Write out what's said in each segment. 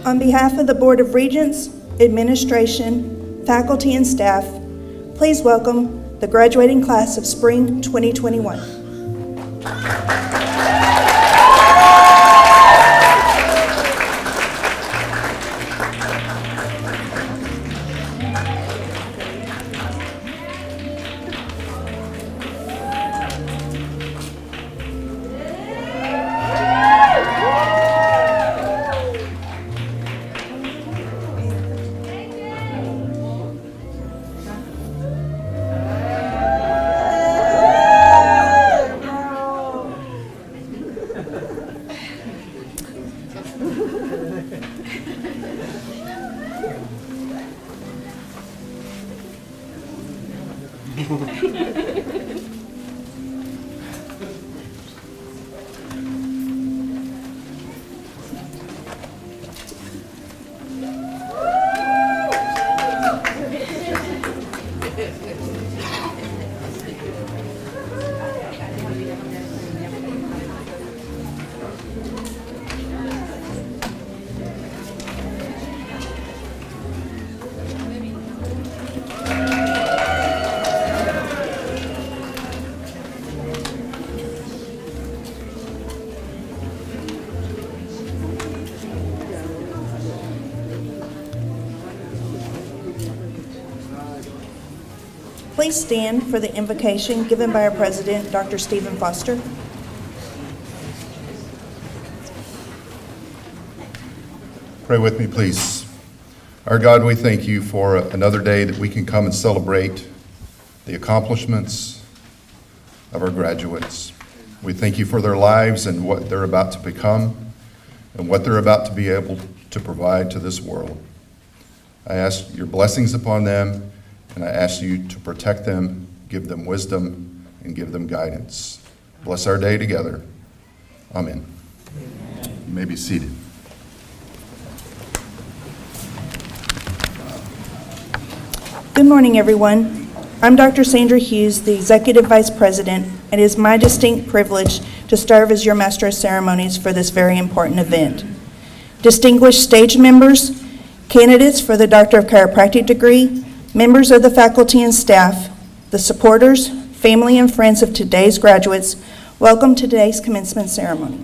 On behalf of the Board of Regents, administration, faculty, and staff, please welcome the graduating class of Spring 2021. Please stand for the invocation given by our president, Dr. Stephen Foster. Pray with me, please. Our God, we thank you for another day that we can come and celebrate the accomplishments of our graduates. We thank you for their lives and what they're about to become and what they're about to be able to provide to this world. I ask your blessings upon them, and I ask you to protect them, give them wisdom, and give them guidance. Bless our day together. Amen. You may be seated. Good morning, everyone. I'm Dr. Sandra Hughes, the Executive Vice President, and it is my distinct privilege to serve as your Master of Ceremonies for this very important event. Distinguished stage members, candidates for the Doctor of Chiropractic degree, members of the faculty and staff, the supporters, family, and friends of today's graduates, welcome to today's commencement ceremony.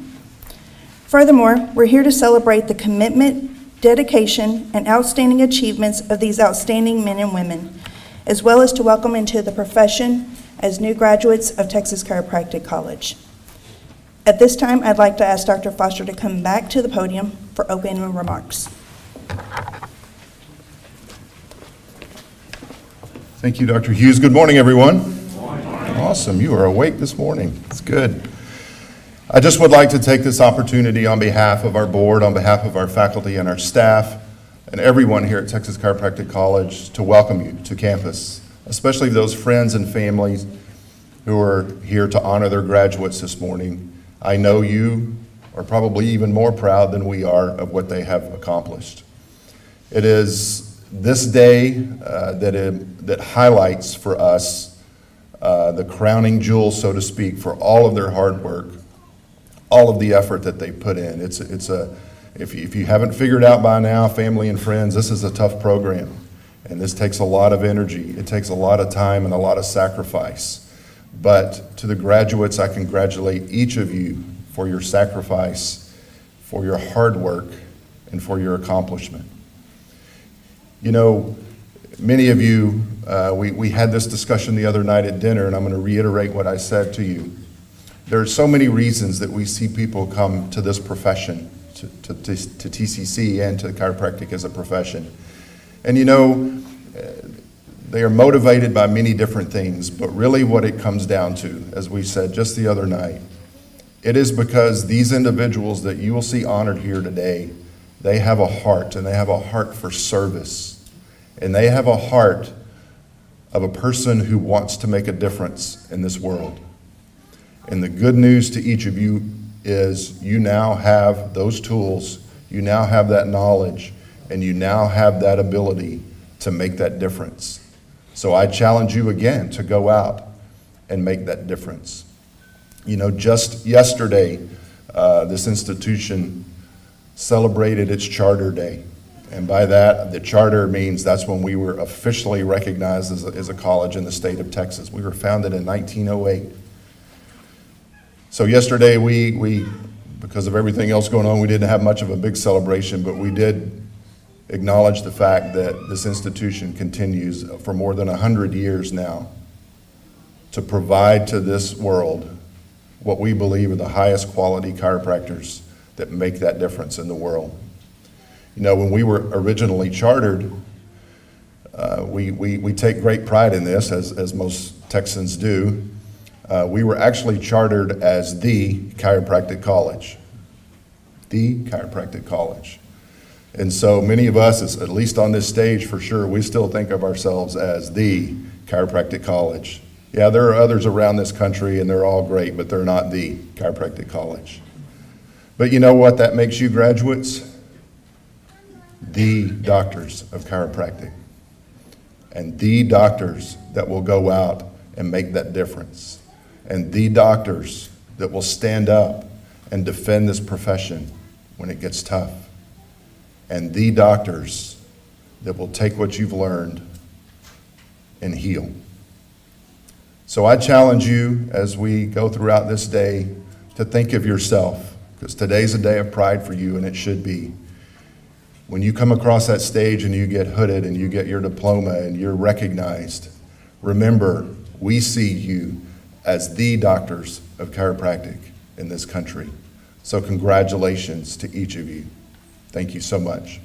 Furthermore, we're here to celebrate the commitment, dedication, and outstanding achievements of these outstanding men and women, as well as to welcome into the profession as new graduates of Texas Chiropractic College. At this time, I'd like to ask Dr. Foster to come back to the podium for opening remarks. Thank you, Dr. Hughes. Good morning, everyone. Good morning. Awesome. You are awake this morning. It's good. I just would like to take this opportunity on behalf of our board, on behalf of our faculty and our staff, and everyone here at Texas Chiropractic College to welcome you to campus, especially those friends and families who are here to honor their graduates this morning. I know you are probably even more proud than we are of what they have accomplished. It is this day that highlights for us the crowning jewel, so to speak, for all of their hard work, all of the effort that they put in. If you haven't figured out by now, family and friends, this is a tough program, and this takes a lot of energy. It takes a lot of time and a lot of sacrifice. But to the graduates, I congratulate each of you for your sacrifice, for your hard work, and for your accomplishment. You know, many of you, we had this discussion the other night at dinner, and I'm going to reiterate what I said to you. There are so many reasons that we see people come to this profession, to TCC and to chiropractic as a profession. And you know, they are motivated by many different things, but really what it comes down to, as we said just the other night, it is because these individuals that you will see honored here today, they have a heart, and they have a heart for service. And they have a heart of a person who wants to make a difference in this world. And the good news to each of you is you now have those tools, you now have that knowledge, and you now have that ability to make that difference. So I challenge you again to go out and make that difference. You know, just yesterday, this institution celebrated its charter day. And by that, the charter means that's when we were officially recognized as a college in the state of Texas. We were founded in 1908. So yesterday, we because of everything else going on, we didn't have much of a big celebration, but we did acknowledge the fact that this institution continues for more than 100 years now to provide to this world what we believe are the highest quality chiropractors that make that difference in the world. You know, when we were originally chartered, we take great pride in this, as most Texans do. We were actually chartered as the Chiropractic College. The Chiropractic College. And so many of us, at least on this stage for sure, we still think of ourselves as the chiropractic college. Yeah, there are others around this country and they're all great, but they're not the chiropractic college. But you know what that makes you graduates? The doctors of chiropractic. And the doctors that will go out and make that difference. And the doctors that will stand up and defend this profession when it gets tough. And the doctors that will take what you've learned and heal. So I challenge you as we go throughout this day to think of yourself, because today's a day of pride for you, and it should be. When you come across that stage and you get hooded and you get your diploma and you're recognized, remember, we see you as the doctors of chiropractic in this country. So congratulations to each of you. Thank you so much.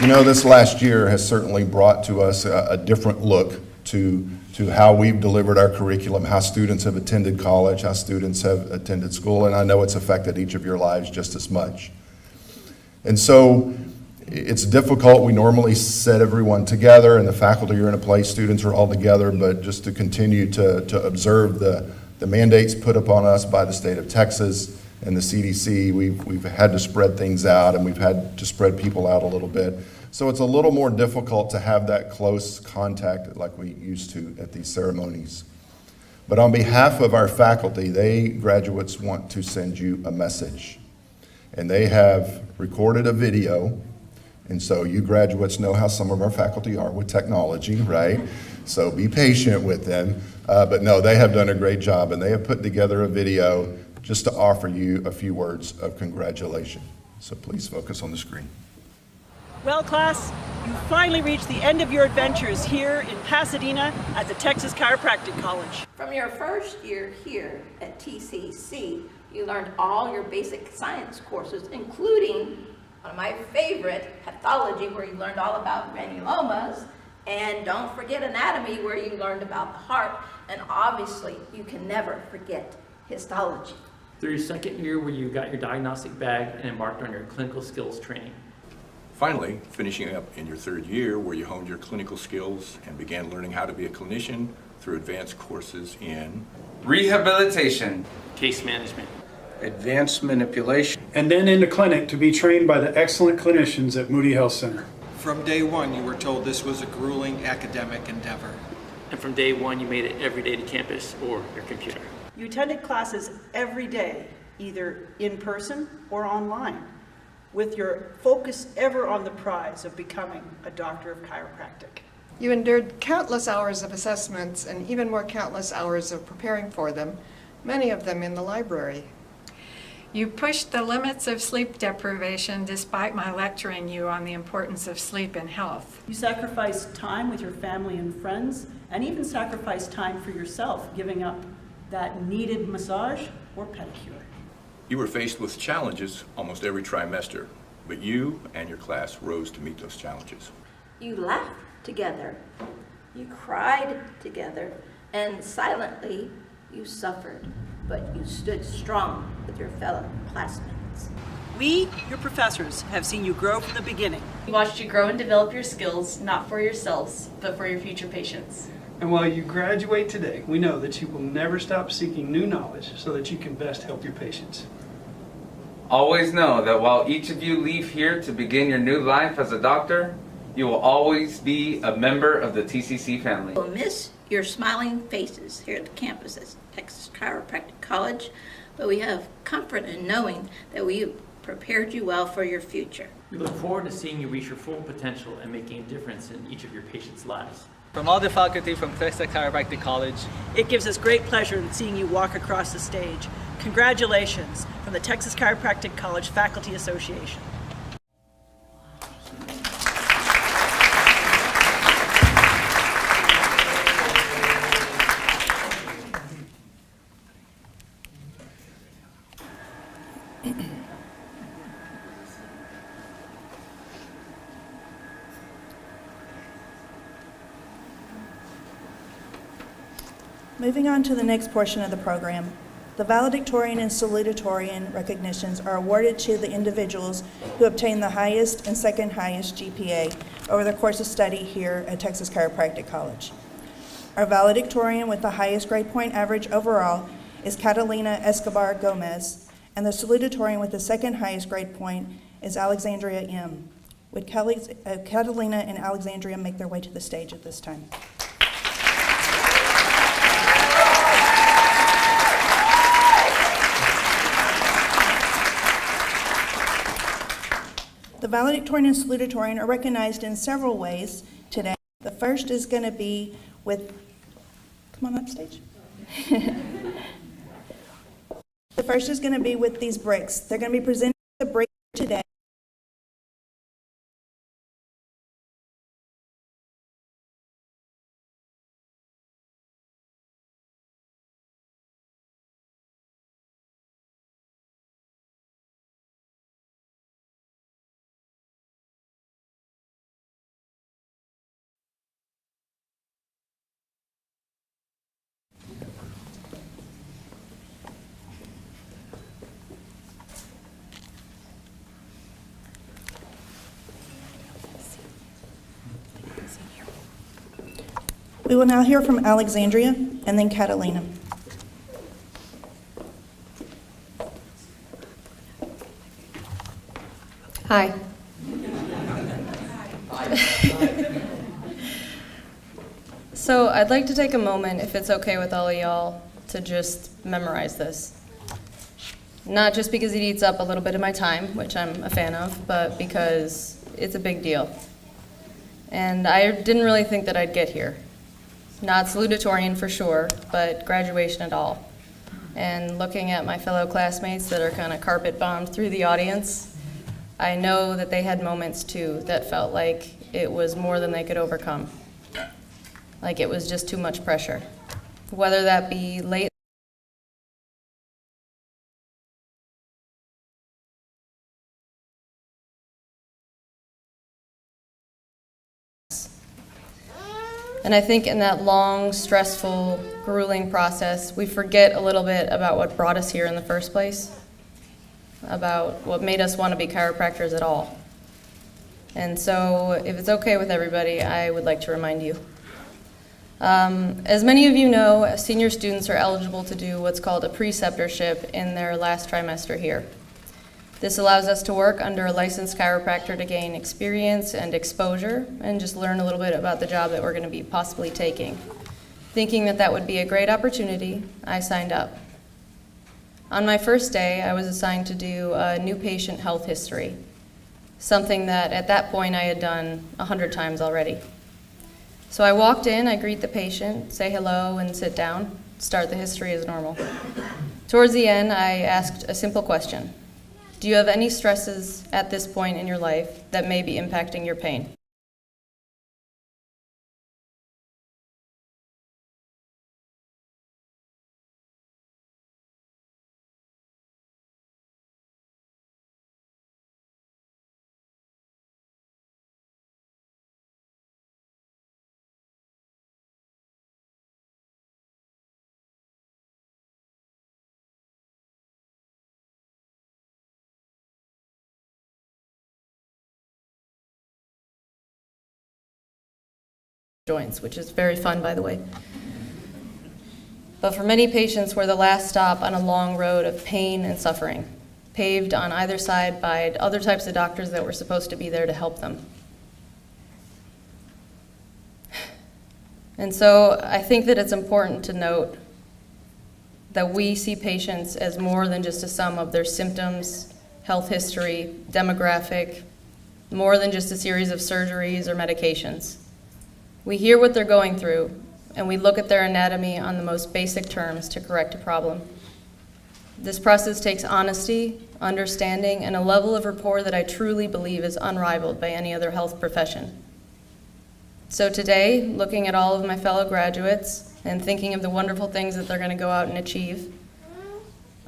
You know, this last year has certainly brought to us a different look to how we've delivered our curriculum, how students have attended college, how students have attended school, and I know it's affected each of your lives just as much. And so it's difficult. We normally set everyone together, and the faculty are in a place, students are all together, but just to continue to observe the mandates put upon us by the state of Texas and the CDC, we've had to spread things out, and we've had to spread people out a little bit. So it's a little more difficult to have that close contact like we used to at these ceremonies. But on behalf of our faculty, graduates want to send you a message. And they have recorded a video. And so you graduates know how some of our faculty are with technology, right? So be patient with them. But no, they have done a great job, and they have put together a video just to offer you a few words of congratulation. So please focus on the screen. Well, class, you finally reached the end of your adventures here in Pasadena at the Texas Chiropractic College. From your first year here at TCC, you learned all your basic science courses, including one of my favorite, pathology, where you learned all about granulomas, and don't forget anatomy, where you learned about the heart, and obviously you can never forget histology. Through your second year where you got your diagnostic bag and embarked on your clinical skills training. Finally, finishing up in your third year where you honed your clinical skills and began learning how to be a clinician through advanced courses in rehabilitation, Case management. advanced manipulation. And then into clinic to be trained by the excellent clinicians at Moody Health Center. From day one, you were told this was a grueling academic endeavor. And from day one, you made it every day to campus or your computer. You attended classes every day, either in person or online, with your focus ever on the prize of becoming a doctor of chiropractic. You endured countless hours of assessments and even more countless hours of preparing for them, many of them in the library. You pushed the limits of sleep deprivation despite my lecturing you on the importance of sleep and health. You sacrificed time with your family and friends, and even sacrificed time for yourself, giving up that needed massage or pedicure. You were faced with challenges almost every trimester, but you and your class rose to meet those challenges. You laughed together, you cried together, and silently you suffered, but you stood strong with your fellow classmates. We, your professors, have seen you grow from the beginning. We watched you grow and develop your skills, not for yourselves, but for your future patients. And while you graduate today, we know that you will never stop seeking new knowledge so that you can best help your patients. Always know that while each of you leave here to begin your new life as a doctor, you will always be a member of the TCC family. We'll miss your smiling faces here at the campus at Texas Chiropractic College, but we have comfort in knowing that we prepared you well for your future. We look forward to seeing you reach your full potential and making a difference in each of your patients' lives. From all the faculty from Texas Chiropractic College, it gives us great pleasure in seeing you walk across the stage. Congratulations from the Texas Chiropractic College Faculty Association. Moving on to the next portion of the program. The Valedictorian and Salutatorian recognitions are awarded to the individuals who obtain the highest and second highest GPA over the course of study here at Texas Chiropractic College. Our valedictorian with the highest grade point average overall is Catalina Escobar Gomez, and the salutatorian with the second highest grade point is Alexandria M. Would Catalina and Alexandria make their way to the stage at this time? The valedictorian and salutatorian are recognized in several ways today. The first is going to be with, come on up stage. The first is going to be with these bricks. They're going to be presenting the brick today. We will now hear from Alexandria and then Catalina. Hi. So I'd like to take a moment, if it's okay with all of y'all, to just memorize this. Not just because it eats up a little bit of my time, which I'm a fan of, but because it's a big deal. And I didn't really think that I'd get here. Not salutatorian for sure, but graduation at all. And looking at my fellow classmates that are kind of carpet bombed through the audience, I know that they had moments too that felt like it was more than they could overcome. Like it was just too much pressure. Whether that be late And I think in that long, stressful, grueling process, we forget a little bit about what brought us here in the first place, about what made us want to be chiropractors at all. And so, if it's okay with everybody, I would like to remind you. As many of you know, senior students are eligible to do what's called a preceptorship in their last trimester here. This allows us to work under a licensed chiropractor to gain experience and exposure and just learn a little bit about the job that we're going to be possibly taking. Thinking that that would be a great opportunity, I signed up. On my first day, I was assigned to do a new patient health history, something that at that point I had done 100 times already. So I walked in, I greet the patient, say hello, and sit down, start the history as normal. Towards the end, I asked a simple question. Do you have any stresses at this point in your life that may be impacting your pain? Joints, which is very fun, by the way. But for many patients, we're the last stop on a long road of pain and suffering, paved on either side by other types of doctors that were supposed to be there to help them. And so I think that it's important to note that we see patients as more than just a sum of their symptoms, health history, demographic, more than just a series of surgeries or medications. We hear what they're going through, and we look at their anatomy on the most basic terms to correct a problem. This process takes honesty, understanding, and a level of rapport that I truly believe is unrivaled by any other health profession. So today, looking at all of my fellow graduates and thinking of the wonderful things that they're going to go out and achieve,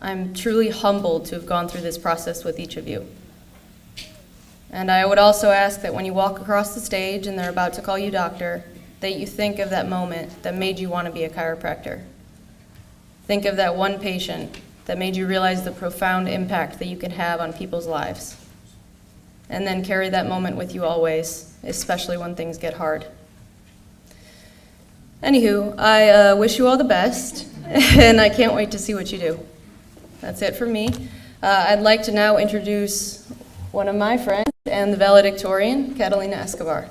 I'm truly humbled to have gone through this process with each of you. And I would also ask that when you walk across the stage and they're about to call you doctor, that you think of that moment that made you want to be a chiropractor. Think of that one patient that made you realize the profound impact that you can have on people's lives. And then carry that moment with you always, especially when things get hard. Anywho, I wish you all the best, and I can't wait to see what you do. That's it for me. I'd like to now introduce one of my friends and the valedictorian, Catalina Escobar.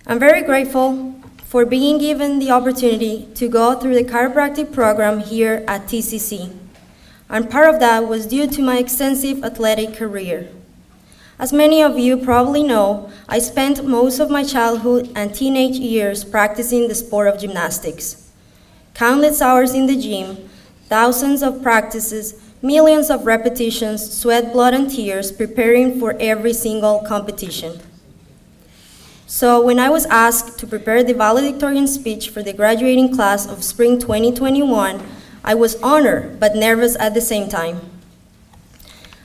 I'm very grateful for being given the opportunity to go through the chiropractic program here at TCC. And part of that was due to my extensive athletic career. As many of you probably know, I spent most of my childhood and teenage years practicing the sport of gymnastics. Countless hours in the gym, thousands of practices, millions of repetitions, sweat, blood, and tears preparing for every single competition. So when I was asked to prepare the valedictorian speech for the graduating class of spring 2021, I was honored but nervous at the same time.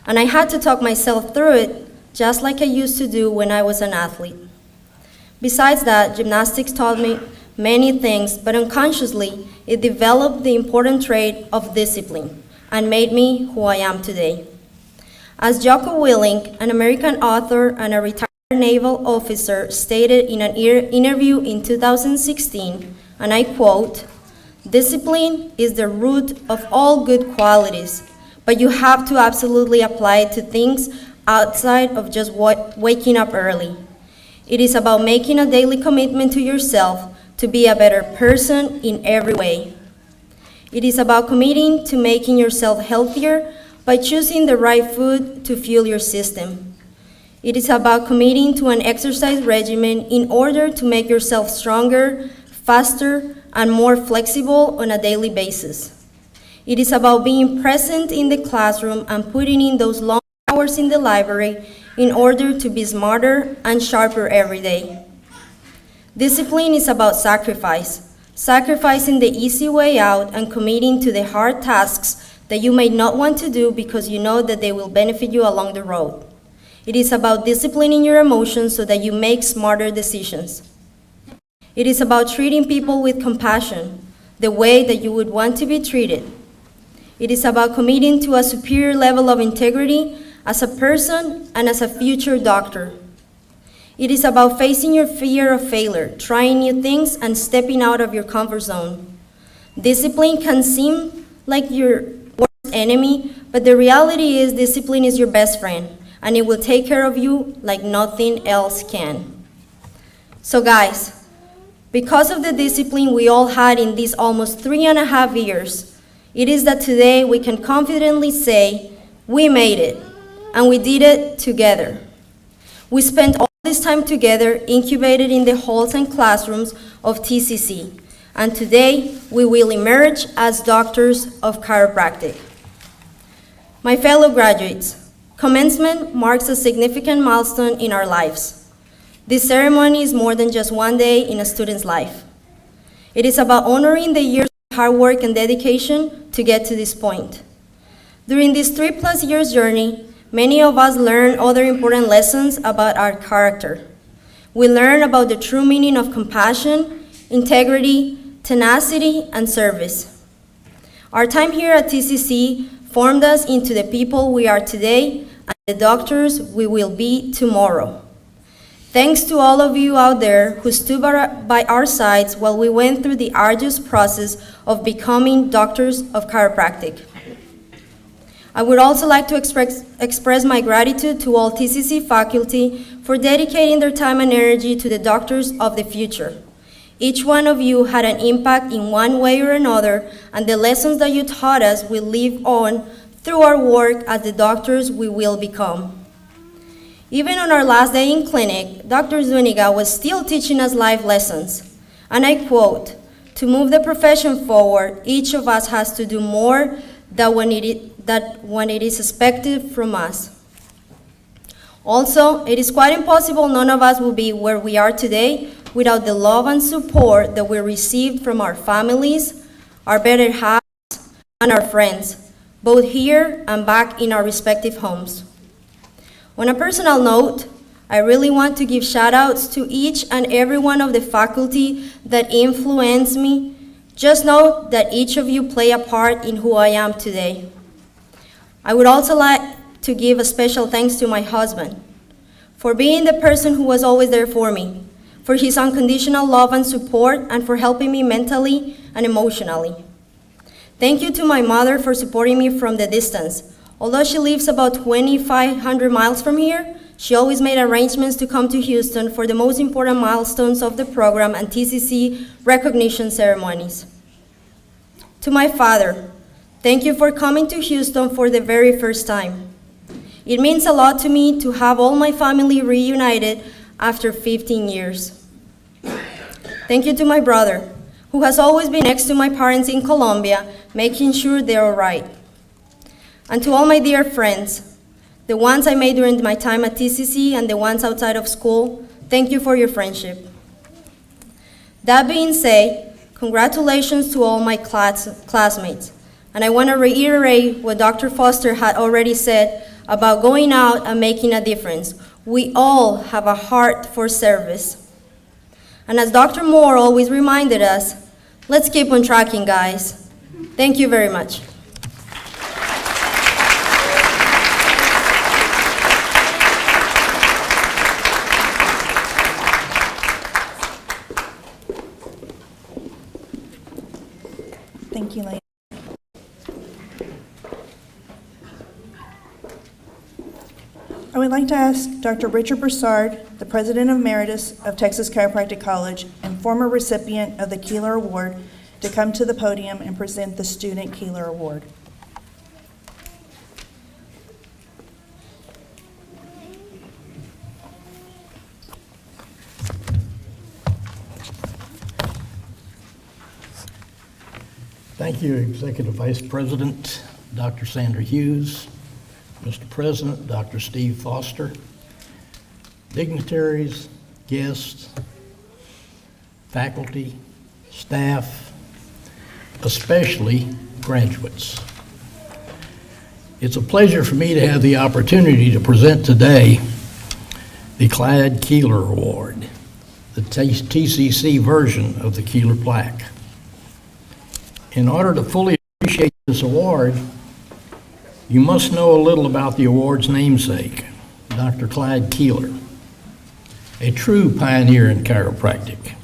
And I had to talk myself through it, just like I used to do when I was an athlete. Besides that, gymnastics taught me many things, but unconsciously, it developed the important trait of discipline and made me who I am today. As Jocko Willink, an American author and a retired naval officer, stated in an interview in 2016, and I quote, "Discipline is the root of all good qualities, but you have to absolutely apply it to things outside of just waking up early. It is about making a daily commitment to yourself to be a better person in every way. It is about committing to making yourself healthier by choosing the right food to fuel your system. It is about committing to an exercise regimen in order to make yourself stronger, faster, and more flexible on a daily basis. It is about being present in the classroom and putting in those long hours in the library in order to be smarter and sharper every day. Discipline is about sacrifice, sacrificing the easy way out and committing to the hard tasks that you may not want to do because you know that they will benefit you along the road. It is about disciplining your emotions so that you make smarter decisions. It is about treating people with compassion, the way that you would want to be treated. It is about committing to a superior level of integrity as a person and as a future doctor. It is about facing your fear of failure, trying new things, and stepping out of your comfort zone. Discipline can seem like your worst enemy, but the reality is discipline is your best friend, and it will take care of you like nothing else can. So guys, because of the discipline we all had in these almost 3.5 years, it is that today we can confidently say, we made it, and we did it together. We spent all this time together, incubated in the halls and classrooms of TCC, and today we will emerge as doctors of chiropractic. My fellow graduates, Commencement marks a significant milestone in our lives. This ceremony is more than just one day in a student's life. It is about honoring the years of hard work and dedication to get to this point. During this 3+ years journey, many of us learn other important lessons about our character. We learn about the true meaning of compassion, integrity, tenacity, and service. Our time here at TCC formed us into the people we are today and the doctors we will be tomorrow. Thanks to all of you out there who stood by our sides while we went through the arduous process of becoming doctors of chiropractic. I would also like to express my gratitude to all TCC faculty for dedicating their time and energy to the doctors of the future. Each one of you had an impact in one way or another, and the lessons that you taught us will live on through our work as the doctors we will become. Even on our last day in clinic, Dr. Zuniga was still teaching us life lessons. And I quote, "To move the profession forward, each of us has to do more than when it is expected from us." Also, it is quite impossible none of us will be where we are today without the love and support that we received from our families, our better halves, and our friends, both here and back in our respective homes. On a personal note, I really want to give shout-outs to each and every one of the faculty that influenced me. Just know that each of you play a part in who I am today. I would also like to give a special thanks to my husband for being the person who was always there for me, for his unconditional love and support, and for helping me mentally and emotionally. Thank you to my mother for supporting me from the distance. Although she lives about 2,500 miles from here, she always made arrangements to come to Houston for the most important milestones of the program and TCC recognition ceremonies. To my father, thank you for coming to Houston for the very first time. It means a lot to me to have all my family reunited after 15 years. Thank you to my brother, who has always been next to my parents in Colombia, making sure they're all right. And to all my dear friends, the ones I made during my time at TCC and the ones outside of school, thank you for your friendship. That being said, congratulations to all my classmates. And I want to reiterate what Dr. Foster had already said about going out and making a difference. We all have a heart for service. And as Dr. Moore always reminded us, let's keep on tracking, guys. Thank you very much. Thank you, ladies. I would like to ask Dr. Richard Broussard, the President Emeritus of Texas Chiropractic College and former recipient of the Keeler Award, to come to the podium and present the Student Keeler Award. Thank you, Executive Vice President Dr. Sandra Hughes, Mr. President Dr. Steve Foster, dignitaries, guests, faculty, staff, especially graduates. It's a pleasure for me to have the opportunity to present today the Clyde Keeler Award, the TCC version of the Keeler plaque. In order to fully appreciate this award, you must know a little about the award's namesake, Dr. Clyde Keeler, a true pioneer in chiropractic.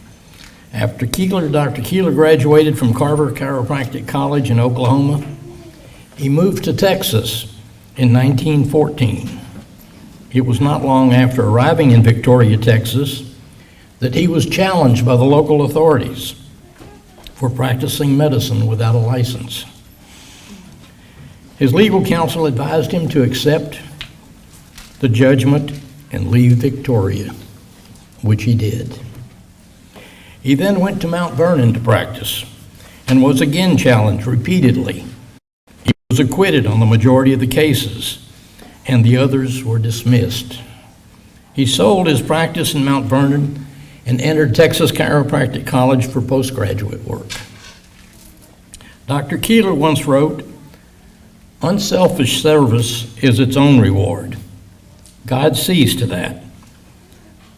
After Dr. Keeler graduated from Confer Chiropractic College in Oklahoma, he moved to Texas in 1914. It was not long after arriving in Victoria, Texas, that he was challenged by the local authorities for practicing medicine without a license. His legal counsel advised him to accept the judgment and leave Victoria, which he did. He then went to Mount Vernon to practice and was again challenged repeatedly. He was acquitted on the majority of the cases, and the others were dismissed. He sold his practice in Mount Vernon and entered Texas Chiropractic College for postgraduate work. Dr. Keeler once wrote, "Unselfish service is its own reward. God sees to that.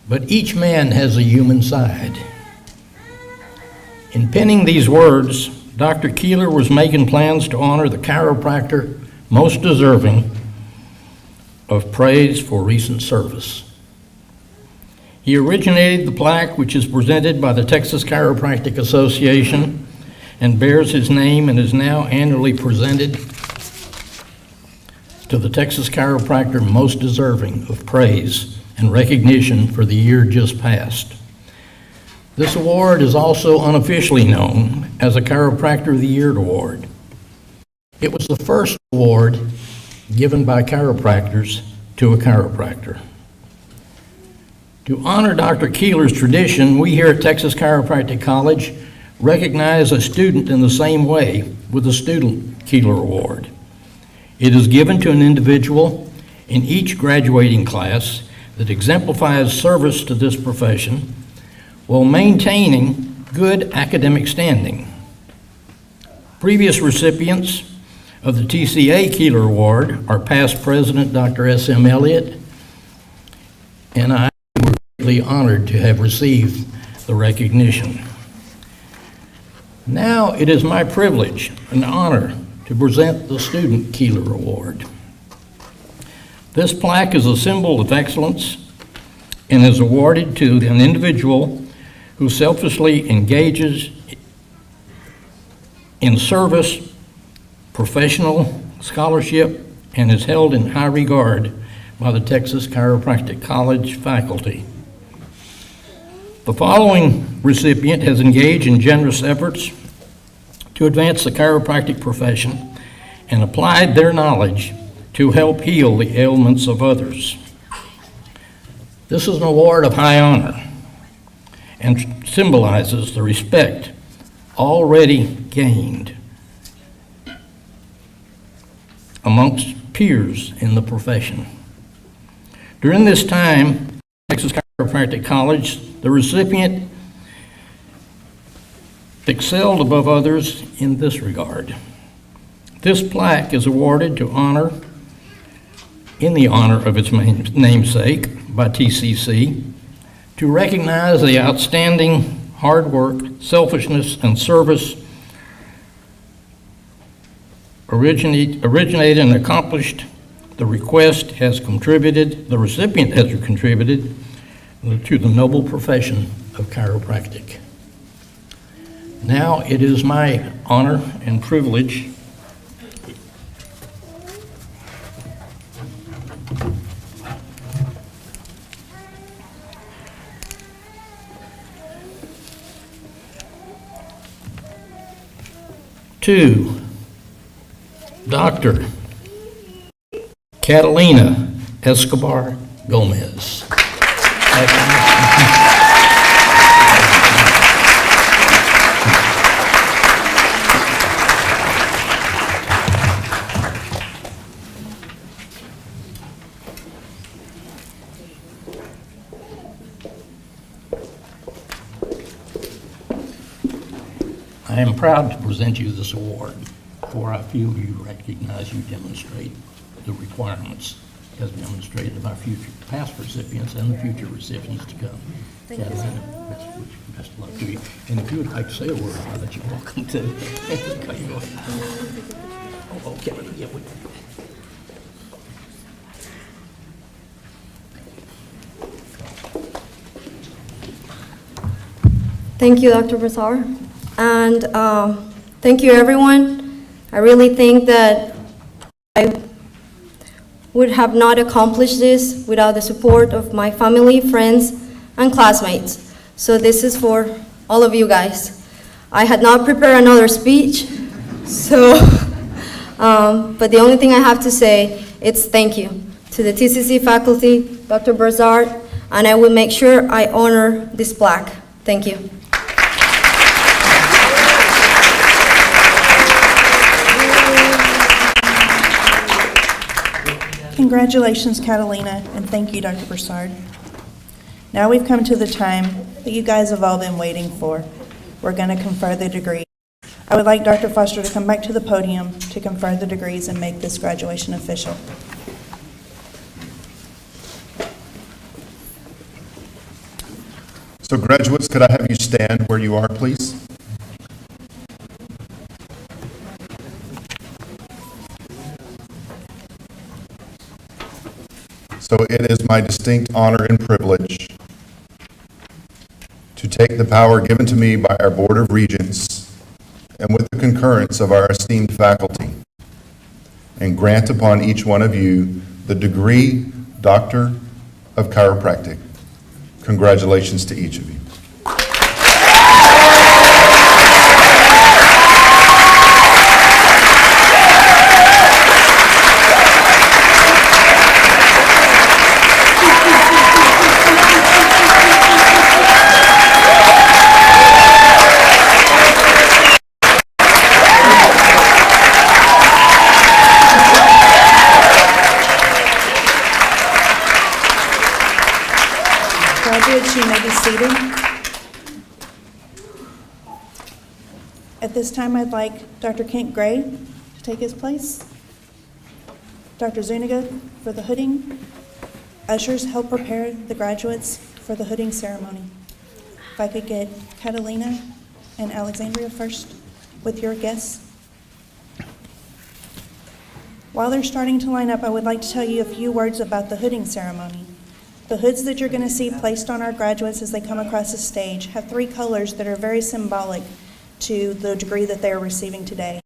But each man has a human side." In penning these words, Dr. Keeler was making plans to honor the chiropractor most deserving of praise for recent service. He originated the plaque, which is presented by the Texas Chiropractic Association and bears his name and is now annually presented to the Texas chiropractor most deserving of praise and recognition for the year just passed. This award is also unofficially known as a Chiropractor of the Year award. It was the first award given by chiropractors to a chiropractor. To honor Dr. Keeler's tradition, we here at Texas Chiropractic College recognize a student in the same way with the Student Keeler Award. It is given to an individual in each graduating class that exemplifies service to this profession while maintaining good academic standing. Previous recipients of the TCA Keeler Award are past President Dr. S.M. Elliott, and I were greatly honored to have received the recognition. Now it is my privilege and honor to present the Student Keeler Award. This plaque is a symbol of excellence and is awarded to an individual who selflessly engages in service, professional scholarship, and is held in high regard by the Texas Chiropractic College faculty. The following recipient has engaged in generous efforts to advance the chiropractic profession and applied their knowledge to help heal the ailments of others. This is an award of high honor and symbolizes the respect already gained amongst peers in the profession. During this time, Texas Chiropractic College, the recipient excelled above others in this regard. This plaque is awarded in the honor of its namesake by TCC to recognize the outstanding hard work, selfishness, and service originated and accomplished. The recipient has contributed to the noble profession of chiropractic. Now it is my honor and privilege to Dr. Catalina Escobar Gomez. I am proud to present you this award, for I feel you recognize you demonstrate the requirements as demonstrated by past recipients and the future recipients to come. Thank you, Catalina, best of luck to you. And if you would like to say a word, I'll let you welcome to. Oh, Kevin, yeah. Thank you, Dr. Brazar. And thank you, everyone. I really think that I would have not accomplished this without the support of my family, friends, and classmates. So this is for all of you guys. I had not prepared another speech, so, but the only thing I have to say is thank you to the TCC faculty, Dr. Brazard, and I will make sure I honor this plaque. Thank you. Congratulations, Catalina, and thank you, Dr. Broussard. Now we've come to the time that you guys have all been waiting for. We're going to confer the degree. I would like Dr. Foster to come back to the podium to confer the degrees and make this graduation official. So graduates, could I have you stand where you are, please? So it is my distinct honor and privilege to take the power given to me by our Board of Regents and with the concurrence of our esteemed faculty and grant upon each one of you the degree Doctor of Chiropractic. Congratulations to each of you. graduates, you may be seated. At this time, I'd like Dr. Kent Gray to take his place. Dr. Zuniga for the hooding. Ushers, help prepare the graduates for the hooding ceremony. If I could get Catalina and Alexandria first with your guests. While they're starting to line up, I would like to tell you a few words about the hooding ceremony. The hoods that you're going to see placed on our graduates as they come across the stage have 3 colors that are very symbolic to the degree that they are receiving today.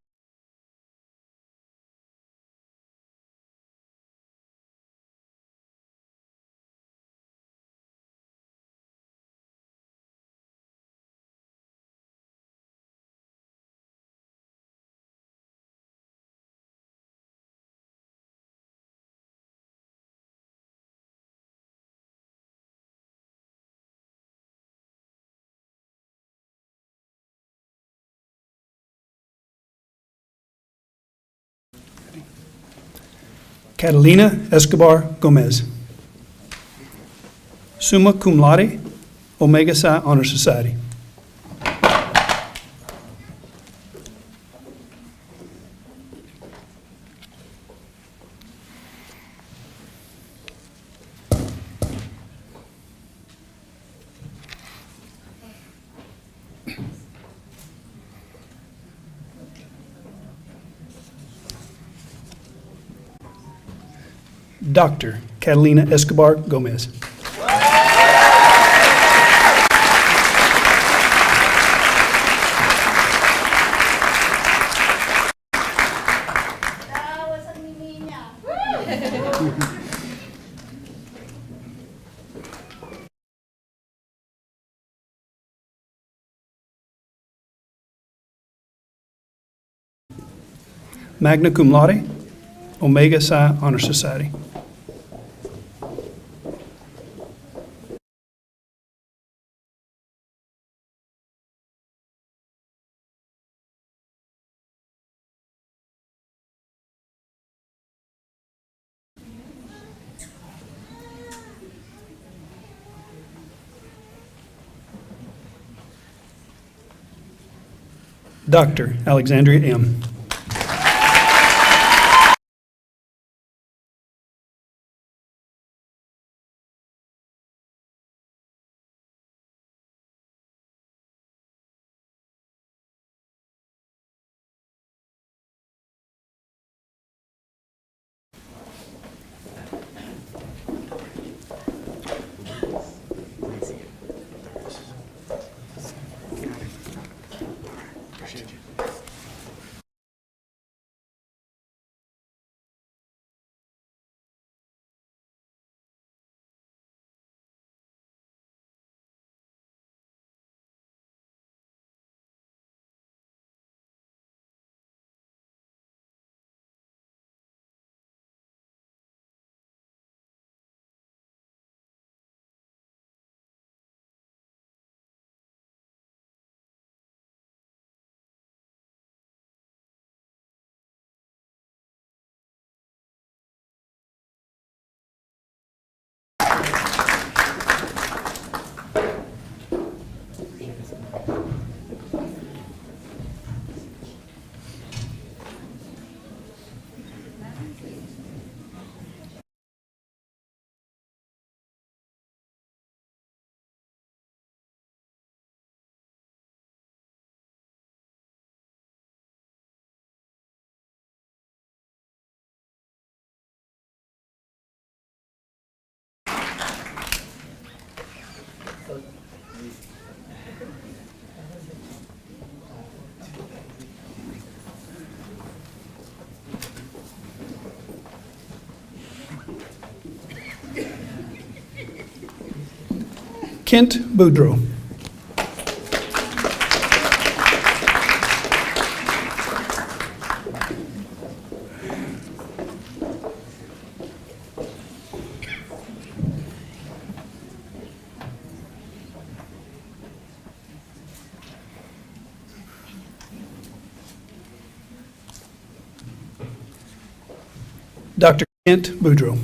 Catalina Escobar Gomez. Summa cum laude, Omega Psi Honor Society. Dr. Catalina Escobar Gomez. Magna cum laude, Omega Psi Honor Society. Dr. Alexandria M. Kent Boudreau. Dr. Kent Boudreau.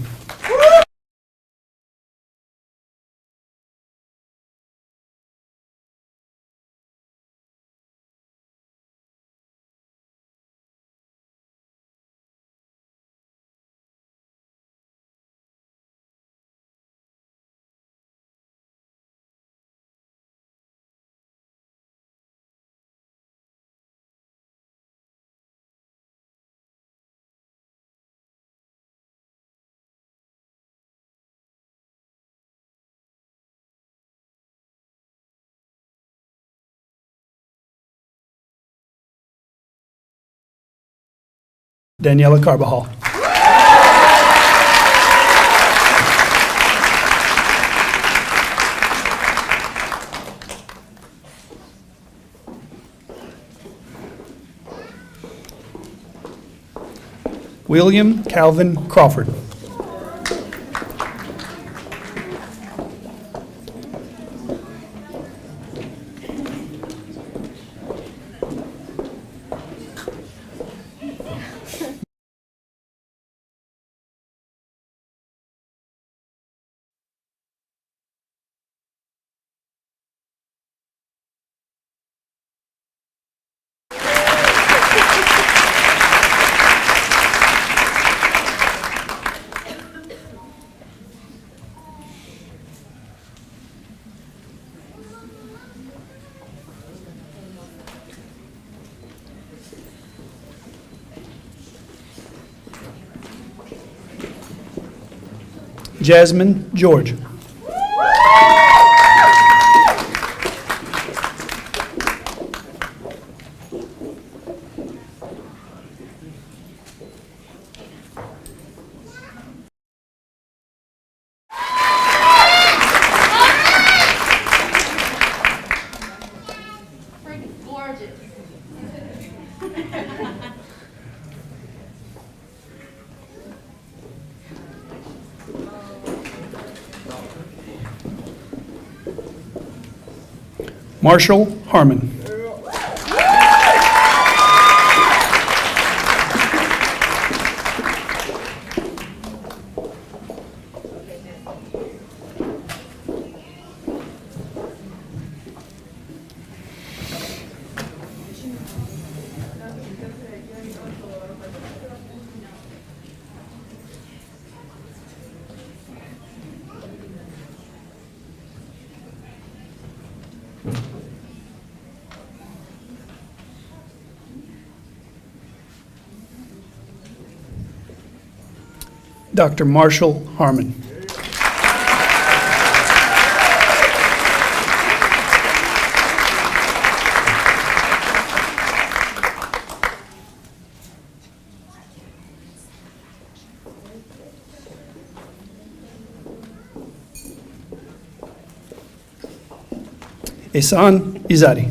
Daniela Carbajal. William Calvin Crawford. Jasmine George. Marshall Harmon. Dr. Marshall Harmon. Ehsan Izadi.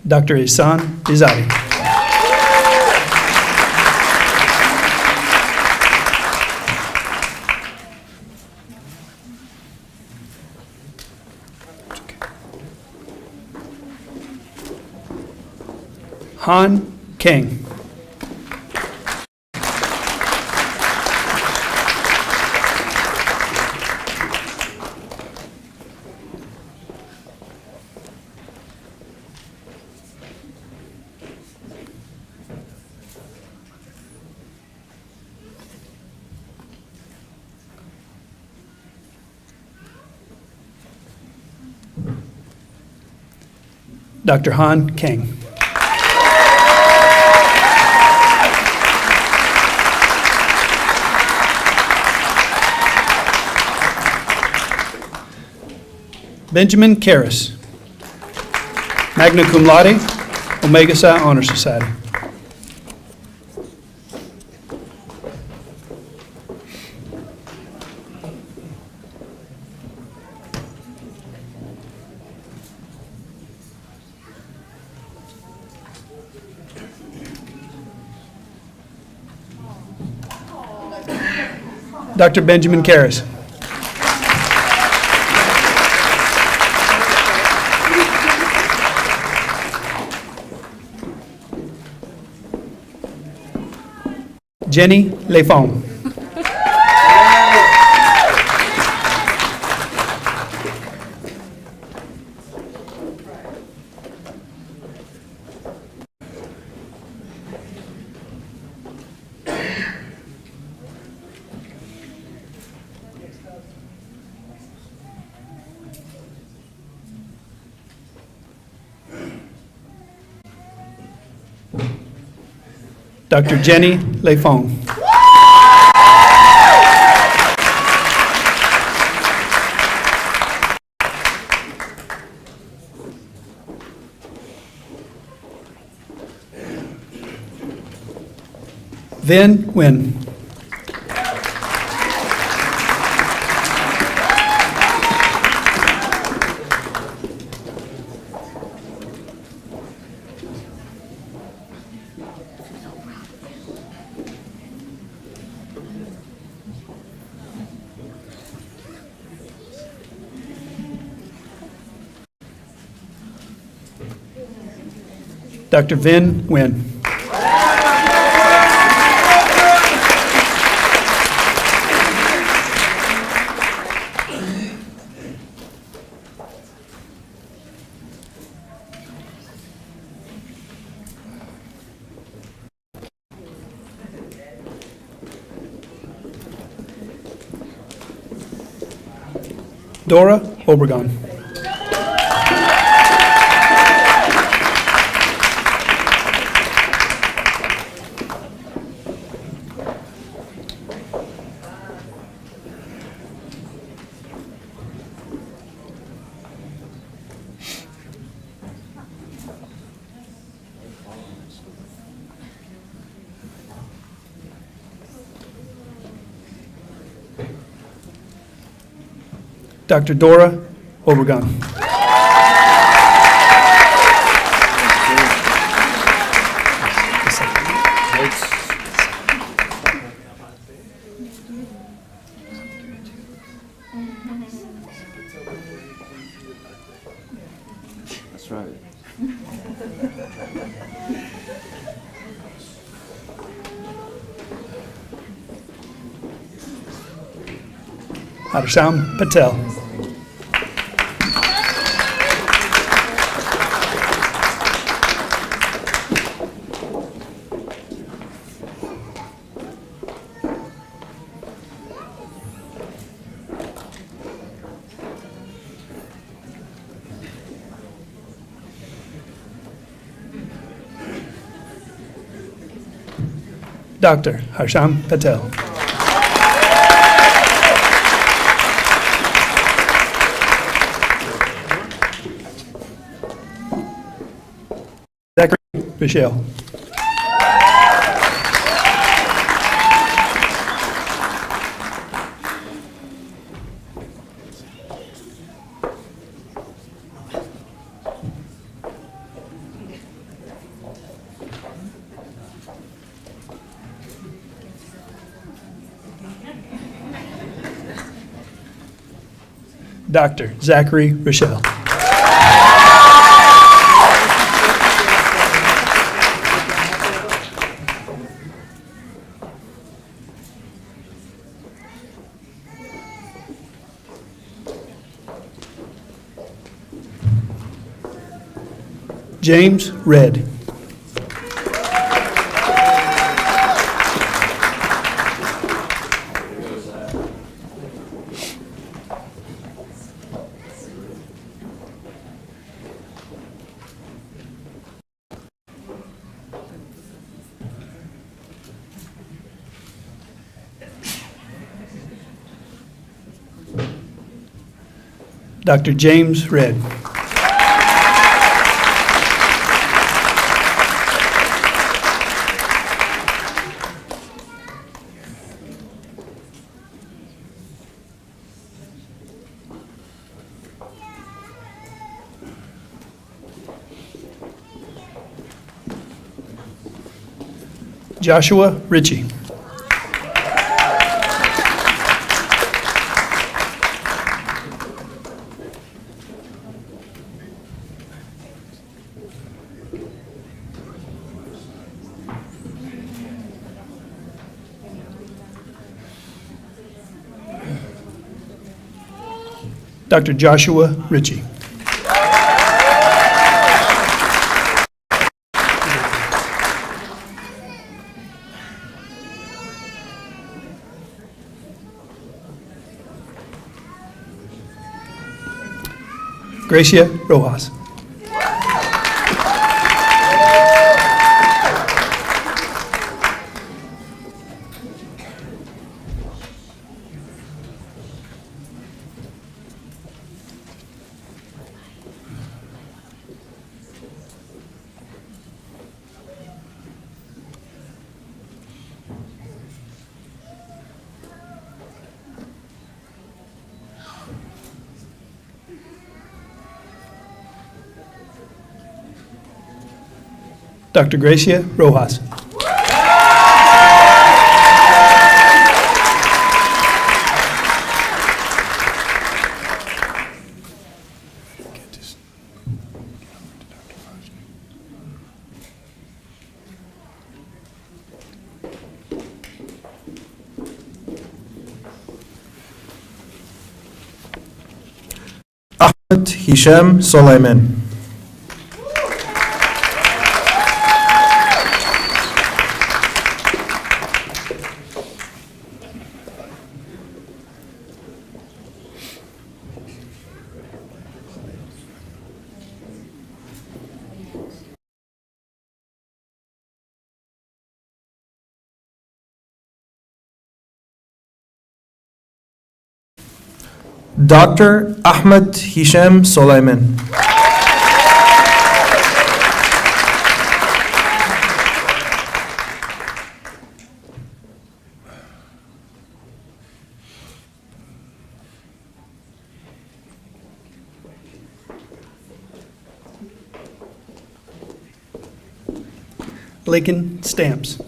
Dr. Ehsan Izadi. Han Kang. Dr. Han Kang. Benjamin Karras, magna cum laude, Omega Psi Honor Society. Dr. Benjamin Karras. Jenny Lefon. Dr. Jenny Lefong. Vin Nguyen. Dr. Vin Nguyen. Dora Obregon. Dr. Dora Obregon. That's right. Harsham Patel. Dr. Harsham Patel. Zachary Michelle. Dr. Zachary Rochelle. James Red. Dr. James Red. Joshua Ritchie. Dr. Joshua Ritchie. Gracia Rojas. Dr. Gracia Rojas. Ahmed Hisham Soleiman. Dr. Ahmed Hisham Soleiman. Lakin Stamps.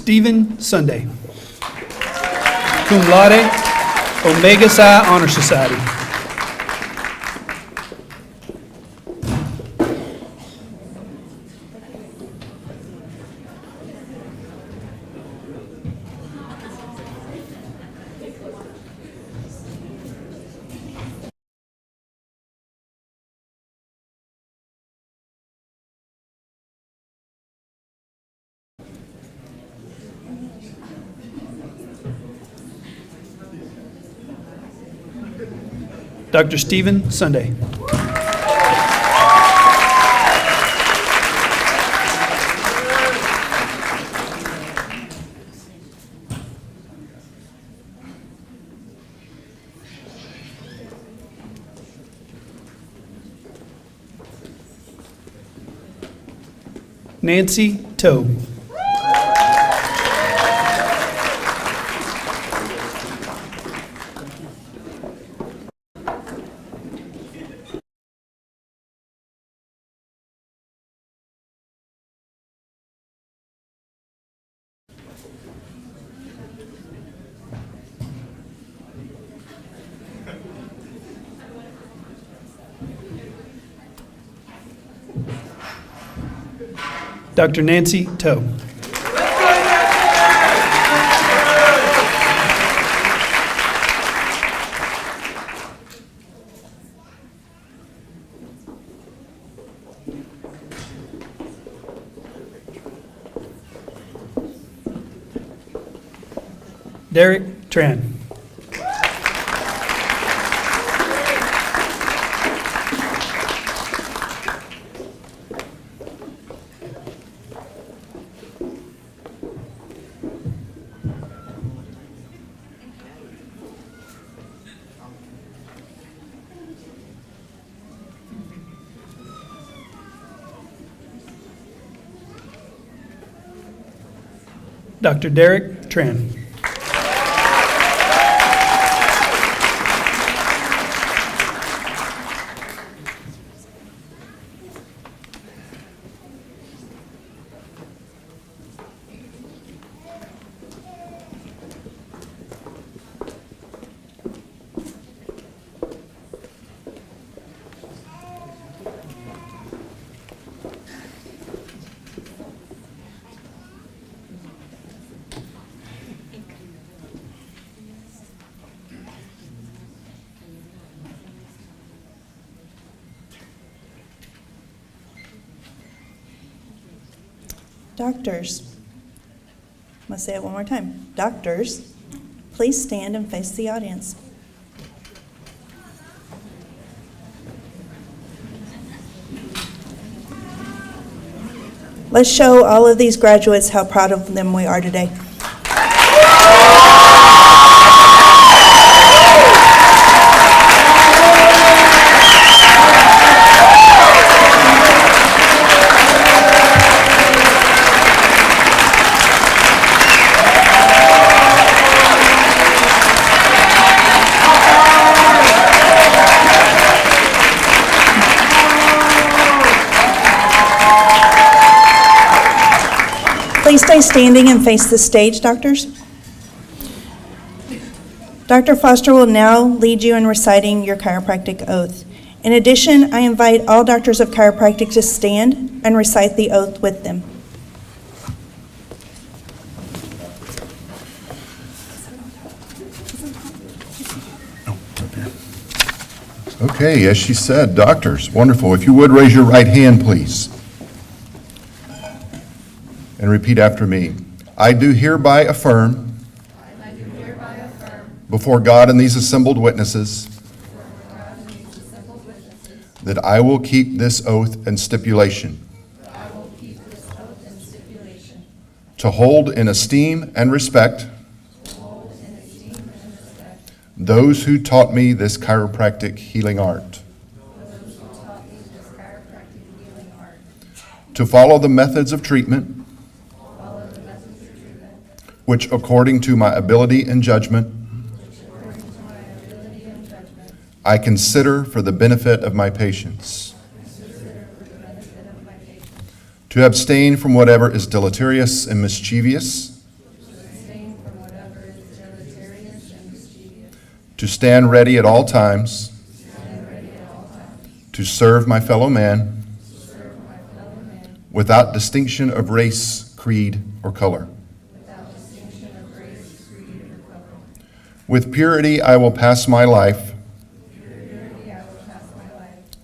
Stephen Sunday. Cum laude, Omega Psi Honor Society. Dr. Stephen Sunday. Nancy Toe. Dr. Nancy Toe. Derek Tran. Dr. Derek Tran. Doctors, I'm going to say it one more time. Doctors, please stand and face the audience. Let's show all of these graduates how proud of them we are today. Please stay standing and face the stage, doctors. Dr. Foster will now lead you in reciting your chiropractic oath. In addition, I invite all doctors of chiropractic to stand and recite the oath with them. Okay, as she said, doctors, wonderful. If you would raise your right hand, please. And repeat after me. I do hereby affirm before God and these assembled witnesses that I will keep this oath and stipulation to hold in esteem and respect those who taught me this chiropractic healing art, to follow the methods of treatment which, according to my ability and judgment, I consider for the benefit of my patients, to abstain from whatever is deleterious and mischievous, to stand ready at all times, to serve my fellow man, without distinction of race, creed, or color. With purity I will pass my life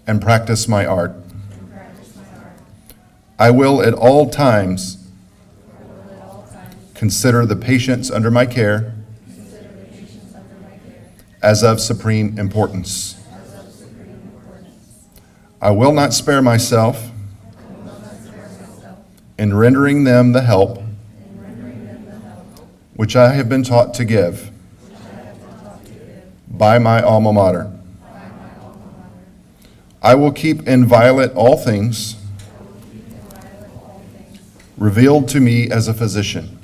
and practice my art. I will at all times consider the patients under my care as of supreme importance. I will not spare myself in rendering them the help which I have been taught to give by my alma mater. I will keep inviolate all things revealed to me as a physician.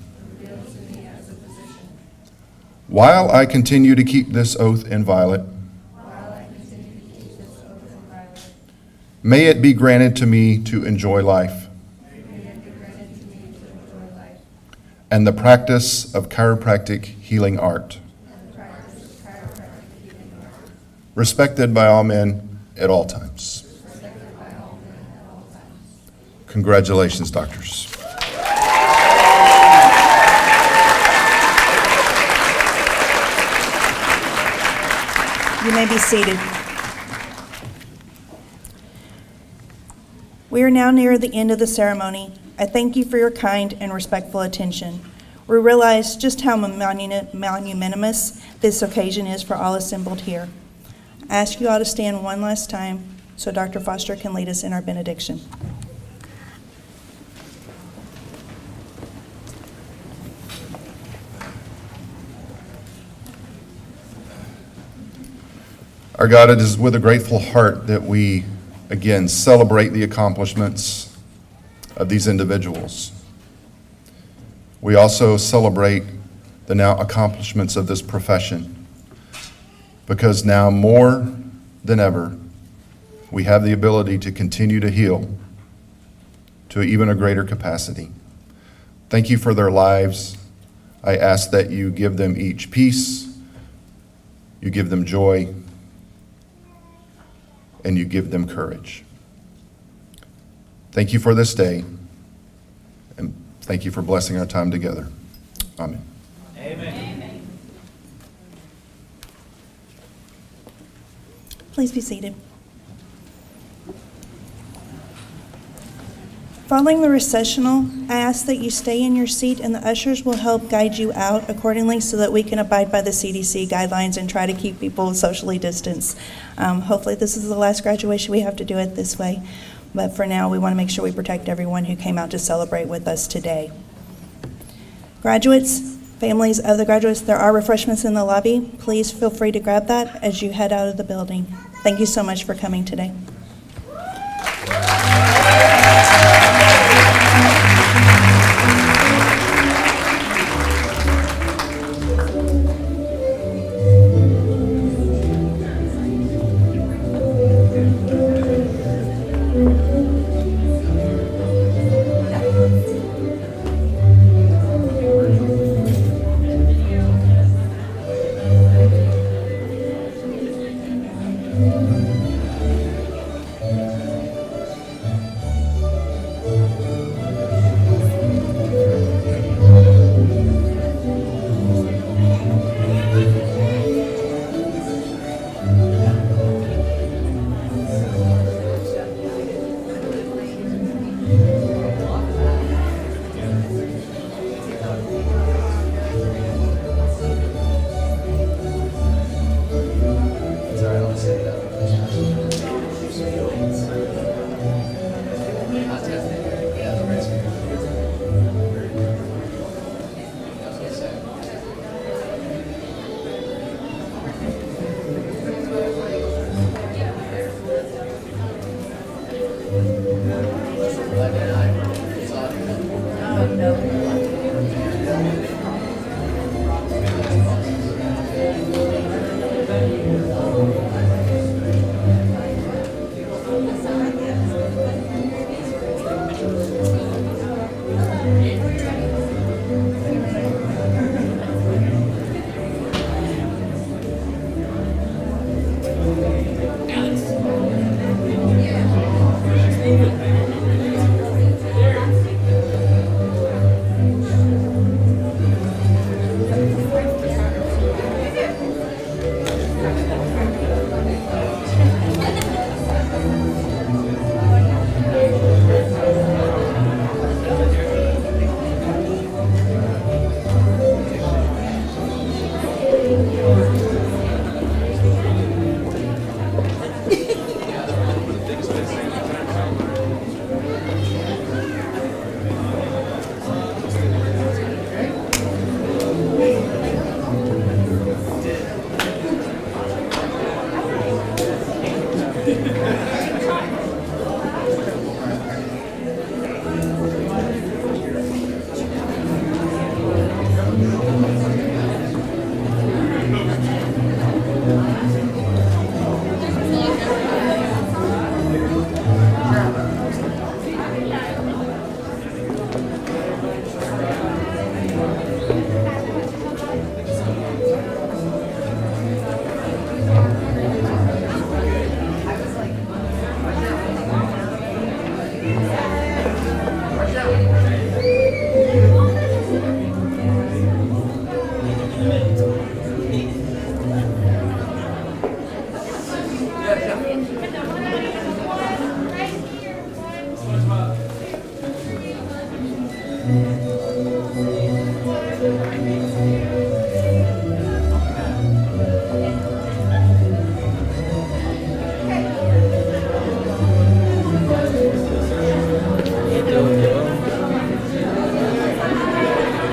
While I continue to keep this oath inviolate, may it be granted to me to enjoy life and the practice of chiropractic healing art, respected by all men at all times. Congratulations, doctors. You may be seated. We are now near the end of the ceremony. I thank you for your kind and respectful attention. We realize just how magnanimous this occasion is for all assembled here. I ask you all to stand one last time so Dr. Foster can lead us in our benediction. Our God, it is with a grateful heart that we again celebrate the accomplishments of these individuals. We also celebrate the now accomplishments of this profession, because now more than ever, we have the ability to continue to heal to even a greater capacity. Thank you for their lives. I ask that you give them each peace, you give them joy, and you give them courage. Thank you for this day, and thank you for blessing our time together. Amen. Amen. Please be seated. Following the recessional, I ask that you stay in your seat and the ushers will help guide you out accordingly so that we can abide by the CDC guidelines and try to keep people socially distanced. Hopefully this is the last graduation we have to do it this way, but for now we want to make sure we protect everyone who came out to celebrate with us today. Graduates, families of the graduates, there are refreshments in the lobby. Please feel free to grab that as you head out of the building. Thank you so much for coming today.